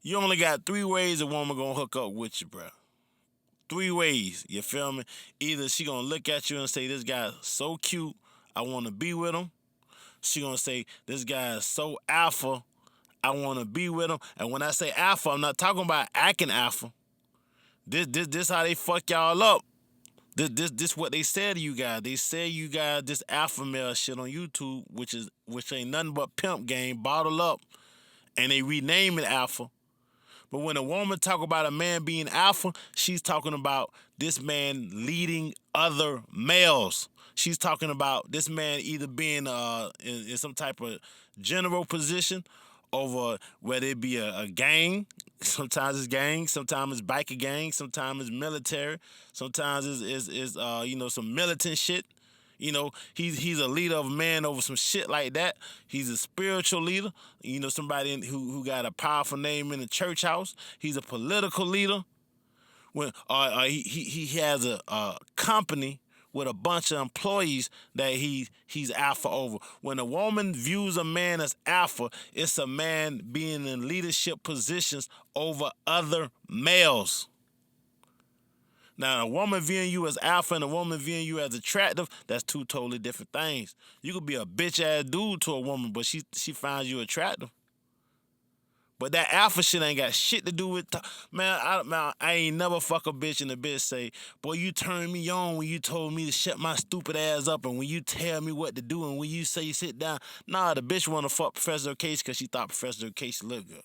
You only got 3 ways a woman gonna hook up with you, bro. 3 ways. You feel me? Either she gonna look at you and say, "This guy's so cute, I want to be with him." She gonna say, "This guy is so alpha, I want to be with him." And when I say alpha, I'm not talking about acting alpha. This how they fuck y'all up. This what they say to you guys. They say you guys this alpha male shit on YouTube, which ain't nothing but pimp game, bottled up, and they rename it alpha. But when a woman talk about a man being alpha, she's talking about this man leading other males. She's talking about this man either being in some type of general position over whether it be a gang, sometimes it's gang, sometimes it's biker gang, sometimes it's military, sometimes it's some militant shit. He's a leader of man over some shit like that. He's a spiritual leader. Somebody who got a powerful name in the church house. He's a political leader. When he has a company with a bunch of employees that he's alpha over. When a woman views a man as alpha, it's a man being in leadership positions over other males. Now, a woman viewing you as alpha and a woman viewing you as attractive, that's two totally different things. You could be a bitch ass dude to a woman, but she finds you attractive. But that alpha shit ain't got shit to do with man, I ain't never fuck a bitch and the bitch say, "Boy, you turned me on when you told me to shut my stupid ass up and when you tell me what to do and when you say sit down." Nah, the bitch wanna fuck Professor Jokasey because she thought Professor Jokasey looked good.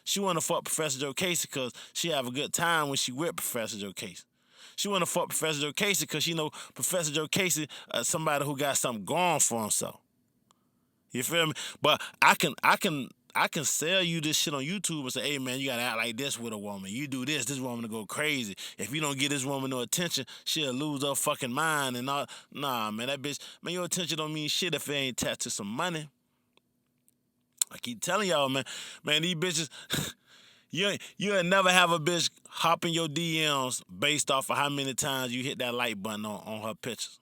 She wanna fuck Professor Jokasey because she have a good time when she with Professor Jokasey. She wanna fuck Professor Jokasey because she know Professor Jokasey somebody who got something going for himself. You feel me? But I can sell you this shit on YouTube and say, "Hey man, you gotta act like this with a woman. You do this woman will go crazy. If you don't give this woman no attention, she'll lose her fucking mind and all." Nah, man, that bitch, man, your attention don't mean shit if it ain't attached to some money. I keep telling y'all, man, these bitches, you'll never have a bitch hop in your DMs based off of how many times you hit that like button on her pictures.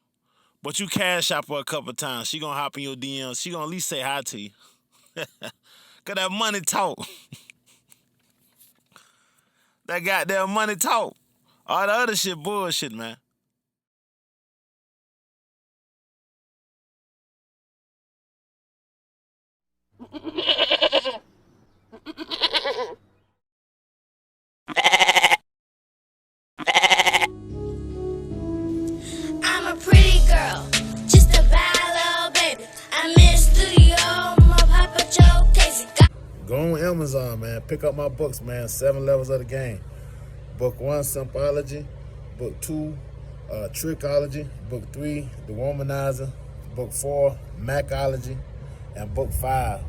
But you cash out her a couple times. She gonna hop in your DMs. She gonna at least say hi to you. Cause that money talk. That goddamn money talk. All the other shit bullshit, man. I'm a pretty girl, just a bad little baby. I'm in studio, my papa Jokasey. Go on Amazon, man. Pick up my books, man. 7 levels of the game. Book 1, Simpology. Book 2, Trickology. Book 3, The Womanizer. Book 4, Macology. And Book 5,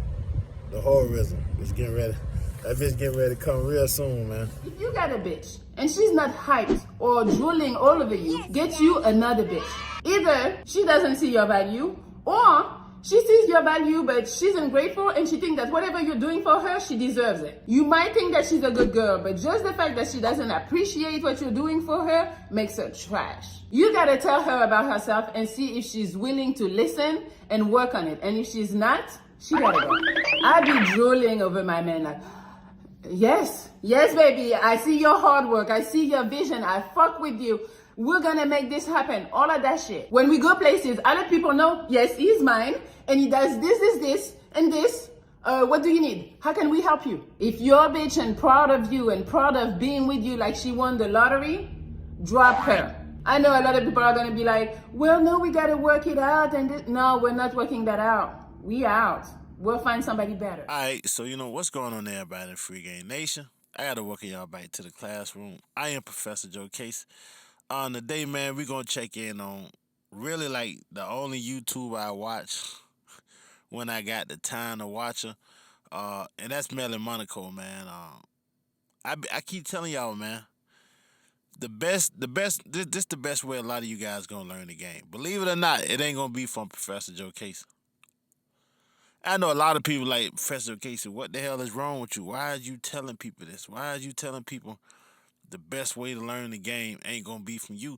The Horrorism. Which getting ready. That bitch getting ready to come real soon, man. If you got a bitch and she's not hyped or drooling all over you, get you another bitch. Either she doesn't see your value or she sees your value but she's ungrateful and she thinks that whatever you're doing for her, she deserves it. You might think that she's a good girl, but just the fact that she doesn't appreciate what you're doing for her makes her trash. You gotta tell her about herself and see if she's willing to listen and work on it. And if she's not, she gotta go. I'd be drooling over my man like, yes, baby, I see your hard work. I see your vision. I fuck with you. We're gonna make this happen. All of that shit. When we go places, I let people know, yes, he's mine. And he does this, and this. What do you need? How can we help you? If your bitch and proud of you and proud of being with you like she won the lottery, drop her. I know a lot of people are gonna be like, well, no, we gotta work it out. And no, we're not working that out. We out. We'll find somebody better. All right, so what's going on there, everybody in Free Game Nation? I gotta welcome y'all back to the classroom. I am Professor Jokasey. Today, man, we're gonna check in on really like the only YouTube I watch when I got the time to watch her, and that's Meli Monaco, man. I keep telling y'all, man, this the best way a lot of you guys gonna learn the game. Believe it or not, it ain't gonna be from Professor Jokasey. I know a lot of people like, "Professor Casey, what the hell is wrong with you? Why are you telling people this? Why are you telling people the best way to learn the game ain't gonna be from you?"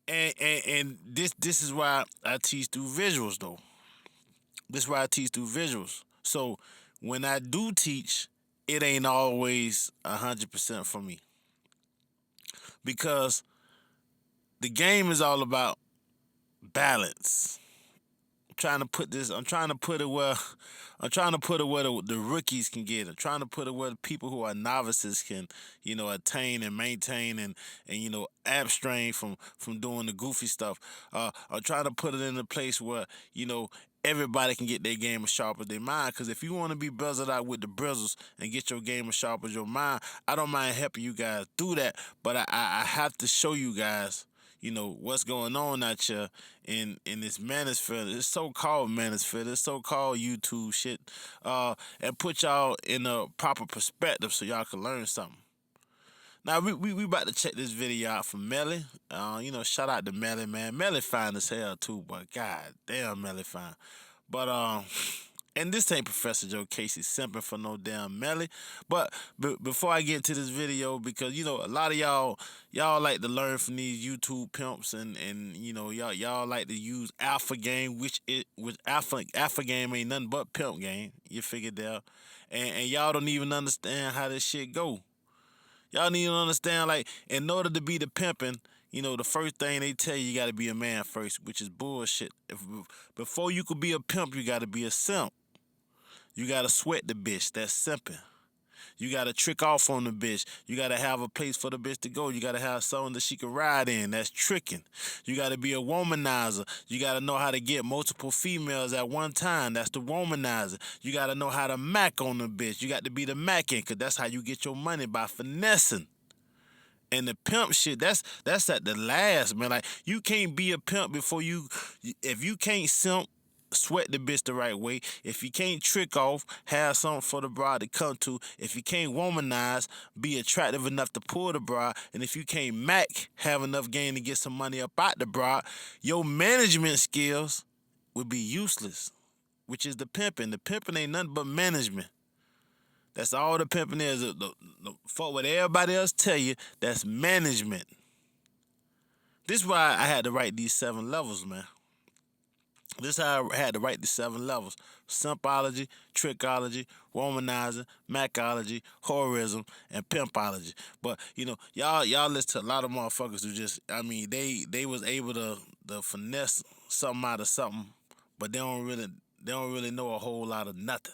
And this is why I teach through visuals, though. This is why I teach through visuals. So when I do teach, it ain't always 100% for me, because the game is all about balance. I'm trying to put it where the rookies can get it. I'm trying to put it where the people who are novices can, attain and maintain and abstain from doing the goofy stuff. I'm trying to put it in a place where, everybody can get their game as sharp as their mind. Because if you want to be buzzed out with the brizzles and get your game as sharp as your mind, I don't mind helping you guys do that. But I have to show you guys, what's going on out here in this manosphere, this so-called manosphere, this so-called YouTube shit, and put y'all in a proper perspective so y'all can learn something. Now, we about to check this video out from Meli. Shout out to Meli, man. Meli fine as hell, too, but god damn, Meli fine. But, and this ain't Professor Jokasey simping for no damn Meli. But before I get into this video, because, a lot of y'all like to learn from these YouTube pimps, and y'all like to use alpha game, which alpha game ain't nothing but pimp game. You figured that. And y'all don't even understand how this shit go. Y'all need to understand, like, in order to be the pimping, the first thing they tell you got to be a man first, which is bullshit. Before you could be a pimp, you got to be a simp. You got to sweat the bitch. That's simping. You got to trick off on the bitch. You got to have a place for the bitch to go. You got to have something that she can ride in. That's tricking. You got to be a womanizer. You got to know how to get multiple females at one time. That's the womanizer. You got to know how to mac on the bitch. You got to be the macking, because that's how you get your money, by finessing. And the pimp shit, that's at the last, man. Like, you can't be a pimp if you can't simp, sweat the bitch the right way. If you can't trick off, have something for the bride to come to. If you can't womanize, be attractive enough to pull the bride. And if you can't mac, have enough game to get some money up out the bride, your management skills would be useless, which is the pimping. The pimping ain't nothing but management. That's all the pimping is. For what everybody else tell you, that's management. This is why I had to write these 7 levels, man. This is how I had to write the 7 levels: Simpology, Trickology, Womanizing, Macology, Horism, and Pimpology. But y'all listen to a lot of motherfuckers who just, they was able to finesse something out of something, but they don't really know a whole lot of nothing.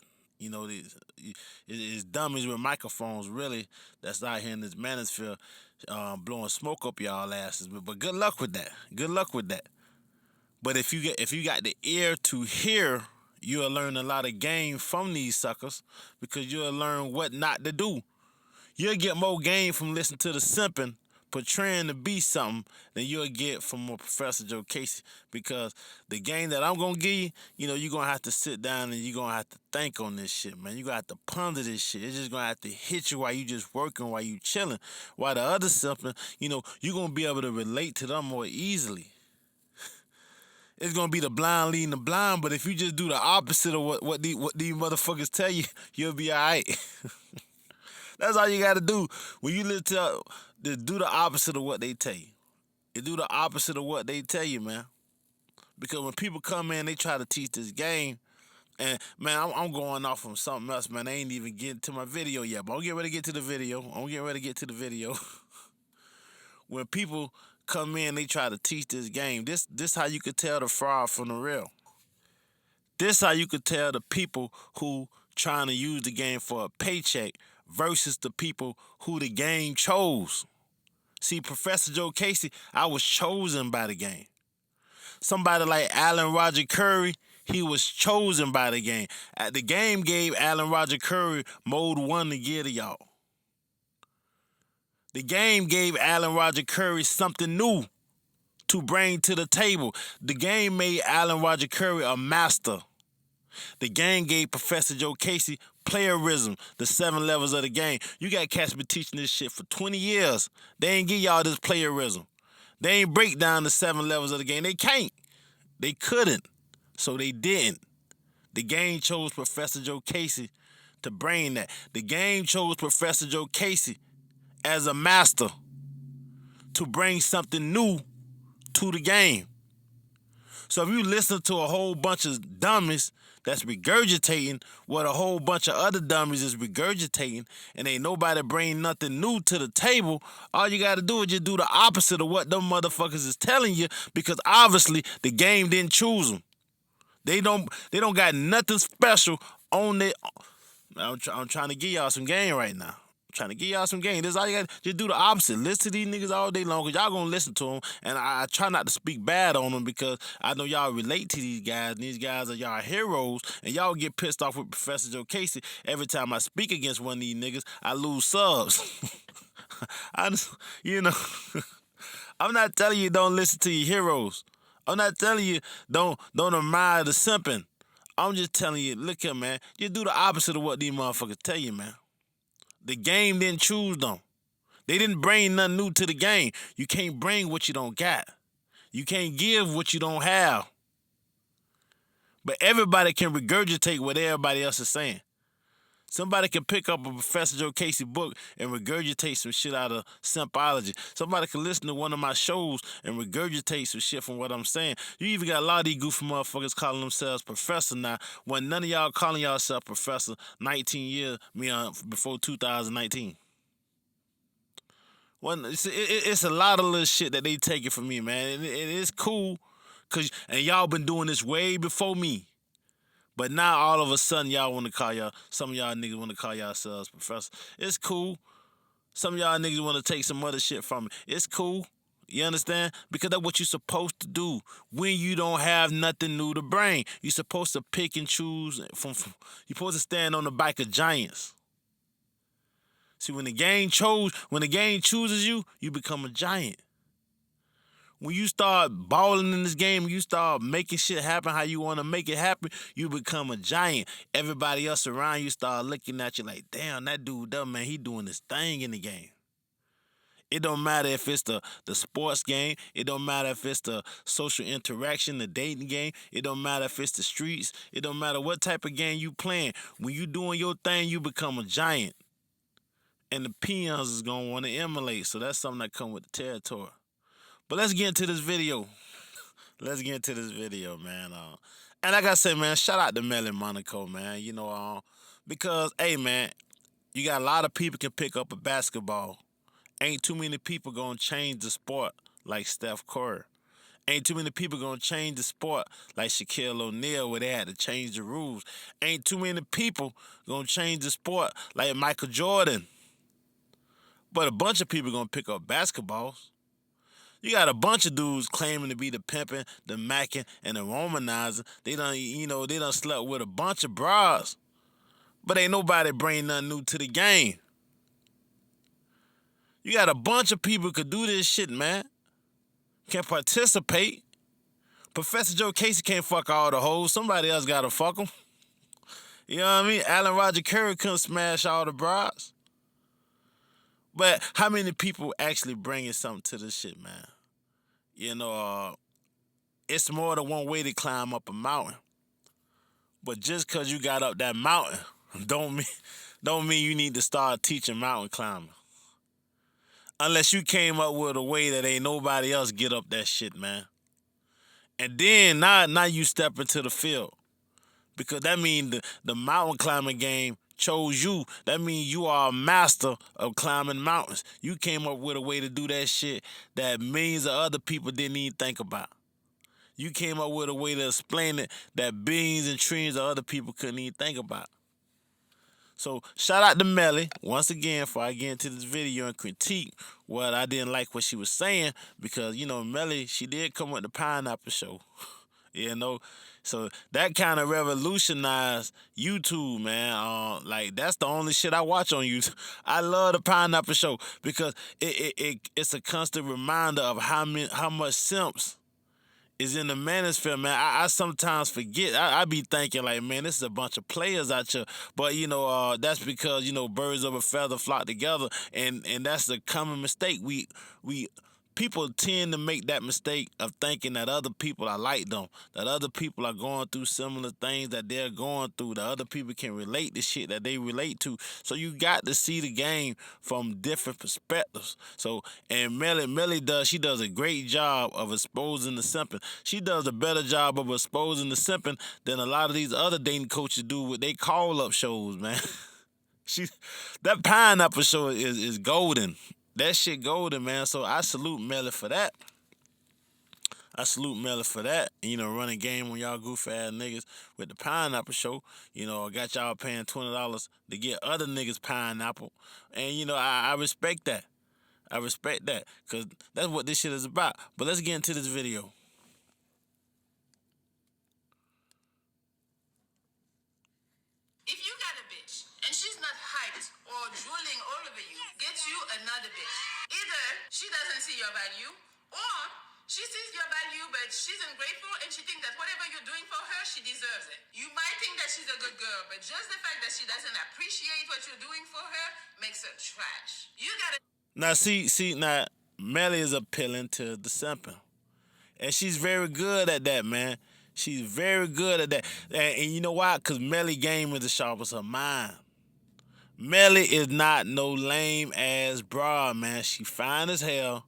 It's dummies with microphones, really, that's out here in this manosphere, blowing smoke up y'all asses. But good luck with that. Good luck with that. But if you got the ear to hear, you'll learn a lot of game from these suckers, because you'll learn what not to do. You'll get more game from listening to the simping, portraying to be something, than you'll get from a Professor Jokasey. Because the game that I'm going to give you, you're going to have to sit down and you're going to have to think on this shit, man. You're going to have to ponder this shit. It's just going to have to hit you while you just working, while you chilling. While the other simping, you're going to be able to relate to them more easily. It's gonna be the blind leading the blind, but if you just do the opposite of what these motherfuckers tell you, you'll be alright. That's all you gotta do. When you listen to, do the opposite of what they tell you. You do the opposite of what they tell you, man. Because when people come in, they try to teach this game, and man, I'm going off on something else, man. I ain't even getting to my video yet, but I'm getting ready to get to the video. When people come in, they try to teach this game. This how you could tell the fraud from the real. This how you could tell the people who trying to use the game for a paycheck versus the people who the game chose. See, Professor Jokasey, I was chosen by the game. Somebody like Alan Roger Curry, he was chosen by the game. The game gave Alan Roger Curry mode 1 to give to y'all. The game gave Alan Roger Curry something new to bring to the table. The game made Alan Roger Curry a master. The game gave Professor Jokasey playerism, the 7 levels of the game. You got cats been teaching this shit for 20 years. They ain't give y'all this playerism. They ain't break down the 7 levels of the game. They can't. They couldn't. So they didn't. The game chose Professor Jokasey to bring that. The game chose Professor Jokasey as a master to bring something new to the game. So if you listen to a whole bunch of dummies that's regurgitating what a whole bunch of other dummies is regurgitating, and ain't nobody bring nothing new to the table. All you gotta do is just do the opposite of what them motherfuckers is telling you, because obviously the game didn't choose them. They don't got nothing special on their. I'm trying to give y'all some game right now. Trying to give y'all some game. This is all you got. Just do the opposite. Listen to these niggas all day long, because y'all gonna listen to them. And I try not to speak bad on them, because I know y'all relate to these guys. And these guys are y'all heroes. And y'all get pissed off with Professor Jokasey every time I speak against one of these niggas. I lose subs. I just, I'm not telling you don't listen to your heroes. I'm not telling you don't admire the simping. I'm just telling you, look here, man. Just do the opposite of what these motherfuckers tell you, man. The game didn't choose them. They didn't bring nothing new to the game. You can't bring what you don't got. You can't give what you don't have. But everybody can regurgitate what everybody else is saying. Somebody can pick up a Professor Jokasey book and regurgitate some shit out of Simpology. Somebody can listen to one of my shows and regurgitate some shit from what I'm saying. You even got a lot of these goofy motherfuckers calling themselves professor now, when none of y'all calling yourself professor 19 years before 2019. It's a lot of little shit that they taking from me, man. And it's cool, and y'all been doing this way before me. But now all of a sudden some of y'all niggas want to call yourselves professor. It's cool. Some of y'all niggas want to take some other shit from me. It's cool. You understand? Because that's what you're supposed to do when you don't have nothing new to bring. You're supposed to pick and choose. You're supposed to stand on the back of giants. See, when the game chooses you, you become a giant. When you start balling in this game, you start making shit happen how you want to make it happen, you become a giant. Everybody else around you start looking at you like, damn, that dude, man, he doing this thing in the game. It don't matter if it's the sports game. It don't matter if it's the social interaction, the dating game. It don't matter if it's the streets. It don't matter what type of game you playing. When you doing your thing, you become a giant. And the peons is going to want to emulate. So that's something that come with the territory. But let's get into this video. Man. And like I said, man, shout out to Meli Monaco, man. Because, hey, man, you got a lot of people can pick up a basketball. Ain't too many people gonna change the sport like Steph Curry. Ain't too many people gonna change the sport like Shaquille O'Neal, where they had to change the rules. Ain't too many people gonna change the sport like Michael Jordan. But a bunch of people gonna pick up basketballs. You got a bunch of dudes claiming to be the pimping, the macking, and the womanizing. They done slept with a bunch of bras. But ain't nobody bring nothing new to the game. You got a bunch of people who could do this shit, man. Can participate. Professor Jokasey can't fuck all the hoes. Somebody else gotta fuck them. You know what I mean? Allen Roger Curry couldn't smash all the bras. But how many people actually bringing something to this shit, man? It's more than one way to climb up a mountain. But just because you got up that mountain don't mean you need to start teaching mountain climbing. Unless you came up with a way that ain't nobody else get up that shit, man. And then now you step into the field. Because that means the mountain climbing game chose you. That means you are a master of climbing mountains. You came up with a way to do that shit that millions of other people didn't even think about. You came up with a way to explain it that billions and trillions of other people couldn't even think about. So shout out to Meli once again before I get into this video and critique what I didn't like what she was saying, because Meli, she did come with the pineapple show. So that kind of revolutionized YouTube, man. Like that's the only shit I watch on YouTube. I love the pineapple show because it's a constant reminder of how much simps is in the manosphere, man. I sometimes forget. I be thinking like, man, this is a bunch of players out here. But that's because birds of a feather flock together, and that's a common mistake we people tend to make that mistake of thinking that other people are like them, that other people are going through similar things that they're going through, that other people can relate to shit that they relate to. So you got to see the game from different perspectives. So, and Meli does a great job of exposing the simping. She does a better job of exposing the simping than a lot of these other dating coaches do with they call up shows, man. She that pineapple show is golden. That shit golden, man. So I salute Meli for that. Running game on y'all goofy ass niggas with the pineapple show. I got y'all paying $20 to get other niggas pineapple. And I respect that. Cause that's what this shit is about. But let's get into this video. If you got a bitch and she's not hyped or drooling all over you, get you another bitch. Either she doesn't see your value or she sees your value but she's ungrateful and she thinks that whatever you're doing for her, she deserves it. You might think that she's a good girl, but just the fact that she doesn't appreciate what you're doing for her makes her trash. You gotta... Now, now, Meli is appealing to the simping. And she's very good at that, man. She's very good at that. And you know why? Because Meli game is as sharp as her mind. Meli is not no lame-ass broad, man. She fine as hell.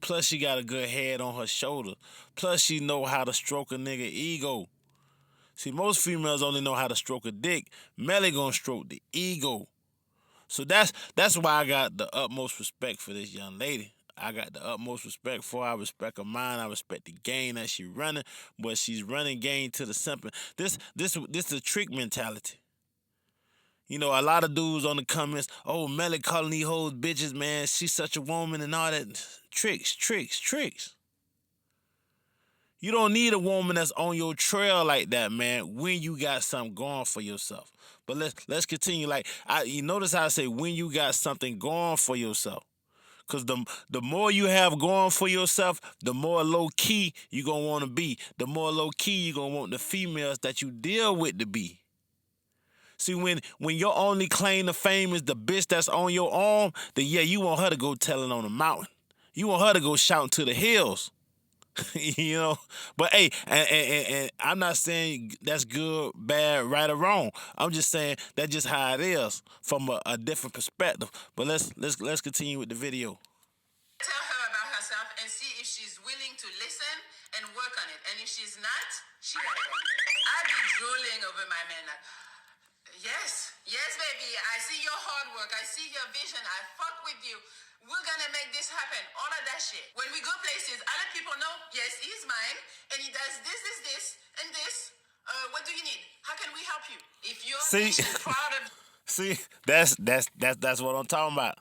Plus, she got a good head on her shoulder. Plus, she know how to stroke a nigga ego. See, most females only know how to stroke a dick. Meli gonna stroke the ego. So that's why I got the utmost respect for this young lady. I got the utmost respect for her. I respect her mind. I respect the game that she's running. But she's running game to the simping. This is a trick mentality. A lot of dudes on the comments, oh, Meli calling these hoes bitches, man. She's such a woman and all that. Tricks. You don't need a woman that's on your trail like that, man, when you got something going for yourself. But let's continue. You notice how I say when you got something going for yourself. Because the more you have going for yourself, the more low-key you're going to want to be. The more low-key you're going to want the females that you deal with to be. See, when your only claim to fame is the bitch that's on your arm, then yeah, you want her to go telling on the mountain. You want her to go shouting to the hills. But hey, and I'm not saying that's good, bad, right or wrong. I'm just saying that's just how it is from a different perspective. But let's continue with the video. Tell her about herself and see if she's willing to listen and work on it. And if she's not, she gotta go. I be drooling over my man. Yes, baby. I see your hard work. I see your vision. I fuck with you. We're gonna make this happen. All of that shit. When we go places, I let people know, yes, he's mine, and he does this, and this. What do you need? How can we help you? If you're proud of... See, that's what I'm talking about.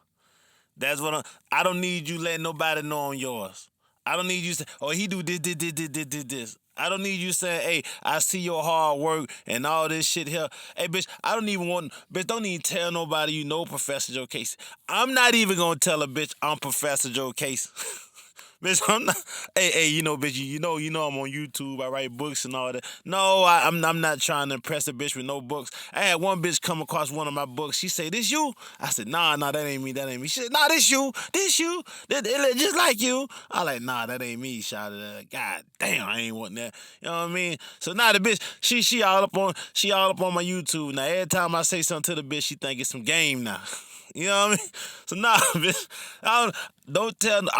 I don't need you letting nobody know on yours. I don't need you say, oh, he do this. I don't need you saying, hey, I see your hard work and all this shit here. Hey, bitch, don't even tell nobody you know Professor Jokasey. I'm not even gonna tell a bitch I'm Professor Jokasey. Bitch, I'm not. Hey, bitch, you know I'm on YouTube. I write books and all that. No, I'm not trying to impress a bitch with no books. I had one bitch come across one of my books. She say, "This you?" I said, "Nah, that ain't me. She said, "Nah, this you. It look just like you." I like, "Nah, that ain't me." Shouted at her. God damn, I ain't want that. You know what I mean? So now the bitch, she all up on my YouTube. Now every time I say something to the bitch, she think it's some game now. You know what I mean? So nah, bitch, I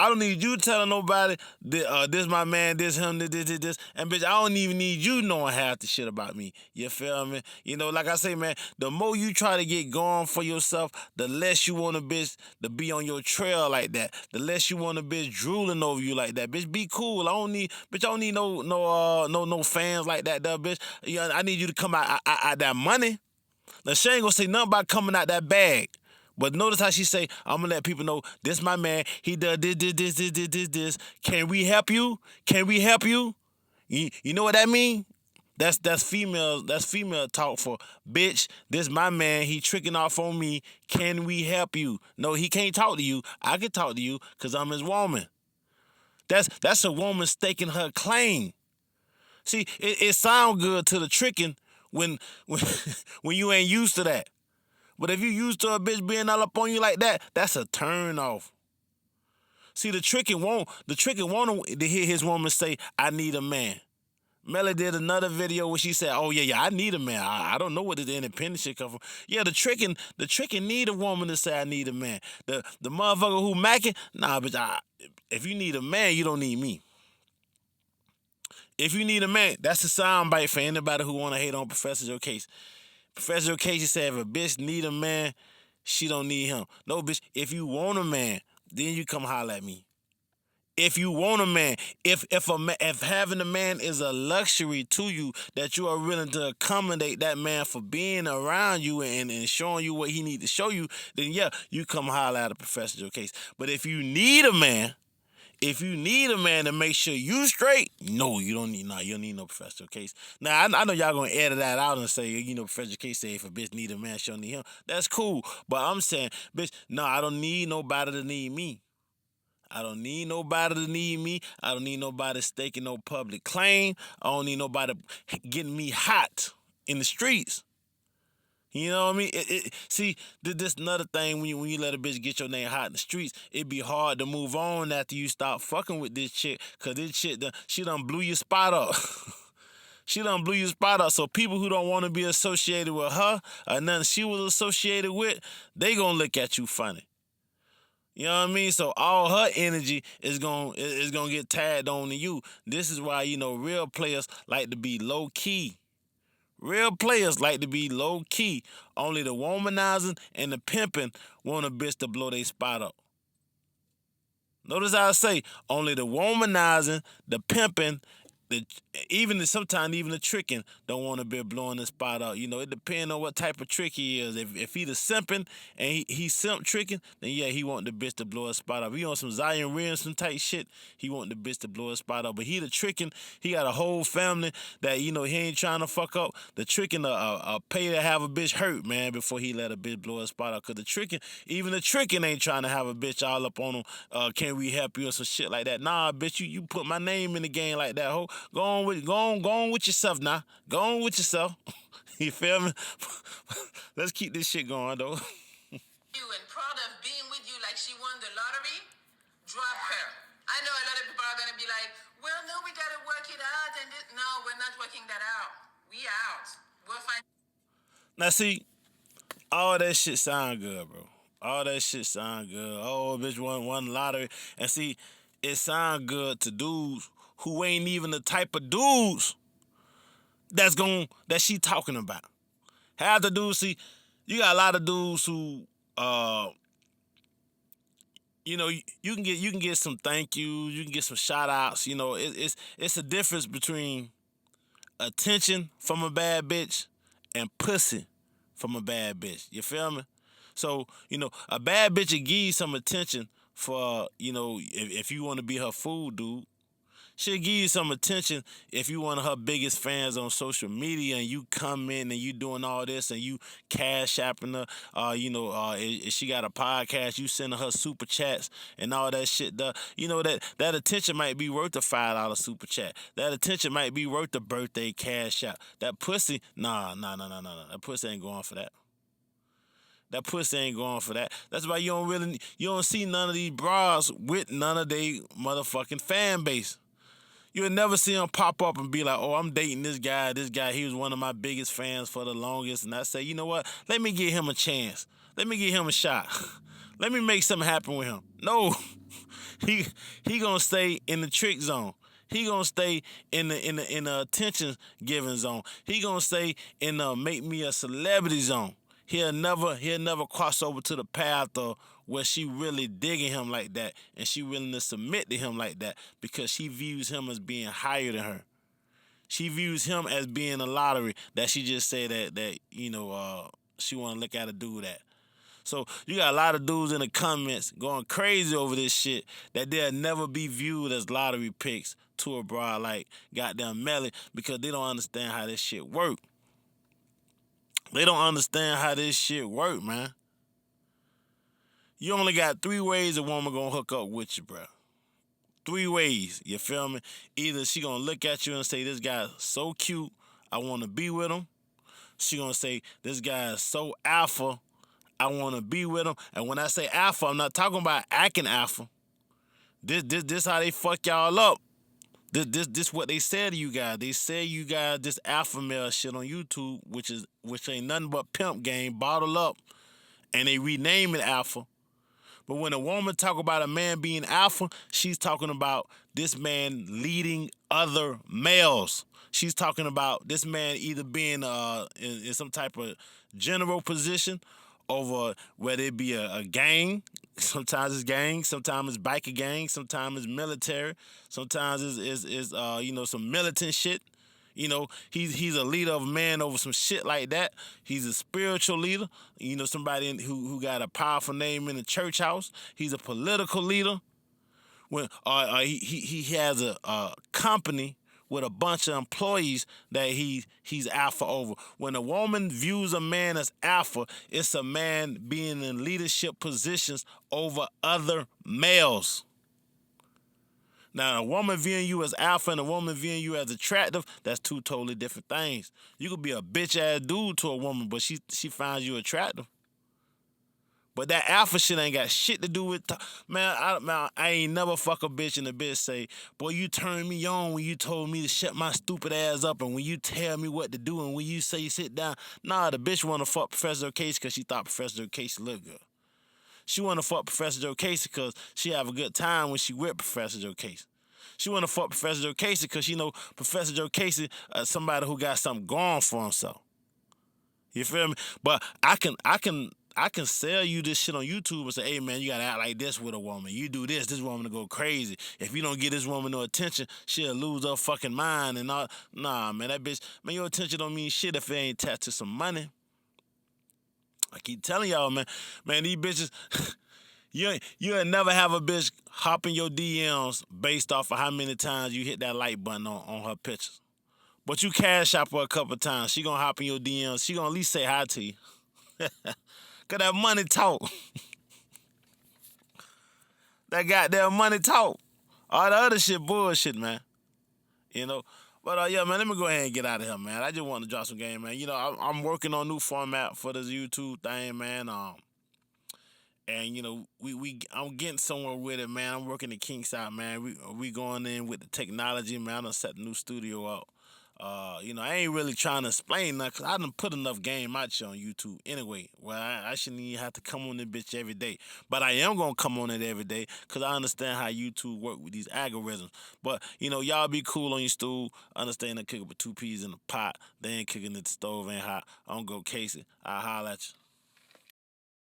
don't need you telling nobody this my man, this him, this. And bitch, I don't even need you knowing half the shit about me. You feel me? Like I say, man, the more you try to get going for yourself, the less you want a bitch to be on your trail like that. The less you want a bitch drooling over you like that. Bitch, be cool. I don't need no fans like that, bitch. I need you to come out that money. Now she ain't gonna say nothing about coming out that bag. But notice how she say, I'm going to let people know, this my man, he does this. Can we help you? You know what that mean? That's female talk for, bitch, this my man, he tricking off on me. Can we help you? No, he can't talk to you. I can talk to you because I'm his woman. That's a woman staking her claim. See, it sound good to the tricking when you ain't used to that. But if you used to a bitch being all up on you like that, that's a turn off. See, the tricking want him to hear his woman say, "I need a man." Meli did another video where she said, "Oh yeah, I need a man. I don't know where the independent shit come from." Yeah, the tricking need a woman to say, "I need a man." The motherfucker who macking, nah, bitch. If you need a man, you don't need me. If you need a man, that's a soundbite for anybody who want to hate on Professor Jokasey. Professor Jokasey said, if a bitch need a man, she don't need him. No, bitch. If you want a man, then you come holler at me. If you want a man, if having a man is a luxury to you, that you are willing to accommodate that man for being around you and showing you what he need to show you, then yeah, you come holler at a Professor Jokasey. But if you need a man to make sure you straight, no, you don't need no Professor Jokasey. Now I know y'all gonna edit that out and say, Professor Jokasey say if a bitch need a man, she don't need him. That's cool. But I'm saying, bitch, no, I don't need nobody to need me. I don't need nobody to need me. I don't need nobody staking no public claim. I don't need nobody getting me hot in the streets. You know what I mean? See, this another thing when you let a bitch get your name hot in the streets, it be hard to move on after you stop fucking with this chick, because this chick, she done blew your spot up. She done blew your spot up. So people who don't want to be associated with her or nothing she was associated with, they gonna look at you funny. You know what I mean? So all her energy is gonna get tagged on to you. This is why, real players like to be low key. Real players like to be low key. Only the womanizing and the pimping want a bitch to blow their spot up. Notice how I say only the womanizing, the pimping, sometimes even the tricking don't want to be blowing the spot out. It depends on what type of trick he is. If he the simping and he simp tricking, then yeah, he want the bitch to blow a spot up. He on some Zion Williamson type shit, he want the bitch to blow a spot up. But he the tricking, he got a whole family that he ain't trying to fuck up. The tricking pay to have a bitch hurt, man, before he let a bitch blow a spot up. Cause even the tricking ain't trying to have a bitch all up on him. Can we help you or some shit like that? Nah, bitch, you put my name in the game like that, ho. Go on with yourself now. Go on with yourself. You feel me? Let's keep this shit going, though. You and proud of being with you like she won the lottery, drop her. I know a lot of people are gonna be like, well, no, we gotta work it out, and no, we're not working that out. We out. We'll find. Now see, all that shit sound good, bro. All that shit sound good. Oh, bitch won the lottery. And see, it sound good to dudes who ain't even the type of dudes that she talking about. Half the dudes, see, you got a lot of dudes who you can get some thank yous, you can get some shout outs. It's a difference between attention from a bad bitch and pussy from a bad bitch. You feel me? So, a bad bitch will give you some attention for, if you want to be her fool dude. She'll give you some attention if you one of her biggest fans on social media and you come in and you doing all this and you cash apping her. If she got a podcast, you sending her super chats and all that shit. That attention might be worth a $5 super chat. That attention might be worth the birthday cash out. That pussy, nah. That pussy ain't going for that. That pussy ain't going for that. That's why you don't see none of these bras with none of they motherfucking fan base. You'll never see him pop up and be like, oh, I'm dating this guy. This guy, he was one of my biggest fans for the longest. And I say, you know what? Let me give him a chance. Let me give him a shot. Let me make something happen with him. No. He gonna stay in the trick zone. He gonna stay in the attention giving zone. He gonna stay in the make me a celebrity zone. He'll never cross over to the path of where she really digging him like that and she willing to submit to him like that because she views him as being higher than her. She views him as being a lottery that she just said that she want to look at a dude at. So you got a lot of dudes in the comments going crazy over this shit that they'll never be viewed as lottery picks to a broad like goddamn Meli because they don't understand how this shit work. They don't understand how this shit work, man. You only got 3 ways a woman gonna hook up with you, bro. 3 ways, you feel me? Either she gonna look at you and say, this guy's so cute, I wanna be with him. She gonna say, this guy is so alpha, I wanna be with him. And when I say alpha, I'm not talking about acting alpha. This how they fuck y'all up. This what they said to you guys. They say you guys this alpha male shit on YouTube, which ain't nothing but pimp game, bottle up, and they rename it alpha. But when a woman talk about a man being alpha, she's talking about this man leading other males. She's talking about this man either being in some type of general position over whether it be a gang, sometimes it's gang, sometimes it's biker gang, sometimes it's military, sometimes it's some militant shit. He's a leader of man over some shit like that. He's a spiritual leader. Somebody who got a powerful name in the church house. He's a political leader. When he has a company with a bunch of employees that he's alpha over. When a woman views a man as alpha, it's a man being in leadership positions over other males. Now, a woman viewing you as alpha and a woman viewing you as attractive, that's two totally different things. You could be a bitch-ass dude to a woman, but she finds you attractive. But that alpha shit ain't got shit to do with... Man, I ain't never fuck a bitch and the bitch say, boy, you turned me on when you told me to shut my stupid ass up and when you tell me what to do and when you say sit down. Nah, the bitch want to fuck Professor Jokasey because she thought Professor Jokasey looked good. She want to fuck Professor Jokasey because she have a good time when she with Professor Jokasey. She want to fuck Professor Jokasey because she know Professor Jokasey somebody who got something going for himself. You feel me? But I can sell you this shit on YouTube and say, hey man, you gotta act like this with a woman. You do this woman will go crazy. If you don't give this woman no attention, she'll lose her fucking mind and all. Nah, man, that bitch, man, your attention don't mean shit if it ain't attached to some money. I keep telling y'all, man, these bitches, you'll never have a bitch hop in your DMs based off of how many times you hit that like button on her pictures. But you cash out her a couple times, she gonna hop in your DMs. She gonna at least say hi to you. Cause that money talk. That goddamn money talk. All the other shit bullshit, man. But yeah, man, let me go ahead and get out of here, man. I just want to drop some game, man. I'm working on a new format for this YouTube thing, man. And I'm getting somewhere with it, man. I'm working the kinks out, man. We going in with the technology, man. I done set the new studio up. I ain't really trying to explain that because I done put enough game out here on YouTube anyway. Well, I shouldn't even have to come on this bitch every day. But I am going to come on it every day because I understand how YouTube work with these algorithms. But, y'all be cool on your stool. Understand I cook with 2 peas in a pot. They ain't cooking at the stove, ain't hot. I'm Goatkasey. I'll holler at you.